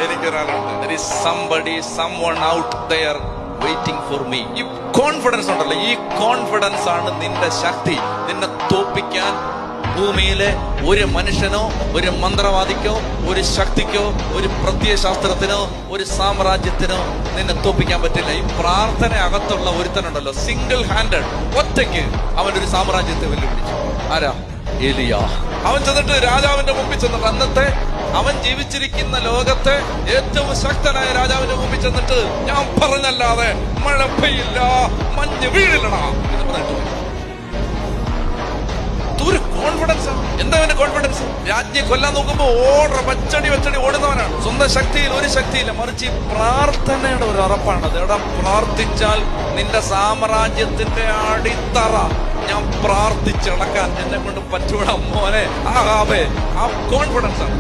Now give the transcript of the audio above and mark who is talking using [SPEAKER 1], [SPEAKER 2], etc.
[SPEAKER 1] എനിക്കൊരാളുണ്ട്. There is somebody, someone out there waiting for me. ഈ confidence ഉണ്ടല്ലോ, ഈ confidence ആണ് നിന്റെ ശക്തി. നിന്നെ തോപ്പിക്കാൻ ഭൂമിയിലെ ഒരു മനുഷ്യനോ ഒരു മന്ത്രവാദിക്കോ ഒരു ശക്തിക്കോ ഒരു പ്രത്യയശാസ്ത്രത്തിനോ ഒരു സാമ്രാജ്യത്തിനോ നിന്നെ തോപ്പിക്കാൻ പറ്റില്ല. ഈ പ്രാർത്ഥന അകത്തുള്ള ഒരുത്തനുണ്ടല്ലോ, സിംഗിൾ ഹാൻഡഡ്, ഒറ്റയ്ക്ക് അവനൊരു സാമ്രാജ്യത്തെ വെല്ലുവിളിച്ചു. ആരാ? എലിയ. അവൻ ചെന്നിട്ട് രാജാവിന്റെ മുമ്പിൽ ചെന്നിട്ട്, അന്നത്തെ അവൻ ജീവിച്ചിരിക്കുന്ന ലോകത്തെ ഏറ്റവും ശക്തനായ രാജാവിന്റെ മുമ്പിൽ ചെന്നിട്ട്, ഞാൻ പറഞ്ഞല്ലാതെ മഴ പെയ്യില്ല, മഞ്ഞ് വീഴില്ലടാ എന്ന് പറഞ്ഞിട്ട് ഒരു കോൺഫിഡൻസ്. എന്താ അവന്റെ കോൺഫിഡൻസ്? രാജ്ഞിയെ കൊല്ലാൻ നോക്കുമ്പോ വച്ചടി ഓടുന്നവനാണ്. സ്വന്തം ശക്തിയിൽ ഒരു ശക്തിയില്ല, മറിച്ച് പ്രാർത്ഥനയുടെ ഒരു ഉറപ്പാണത്. എവിടെ പ്രാർത്ഥിച്ചാൽ നിന്റെ സാമ്രാജ്യത്തിന്റെ അടിത്തറ ഞാൻ പ്രാർത്ഥിച്ചടക്കാൻ എന്നെ കൊണ്ട് പറ്റൂടാ മോനെ. ആ കോൺഫിഡൻസ് ആണ്.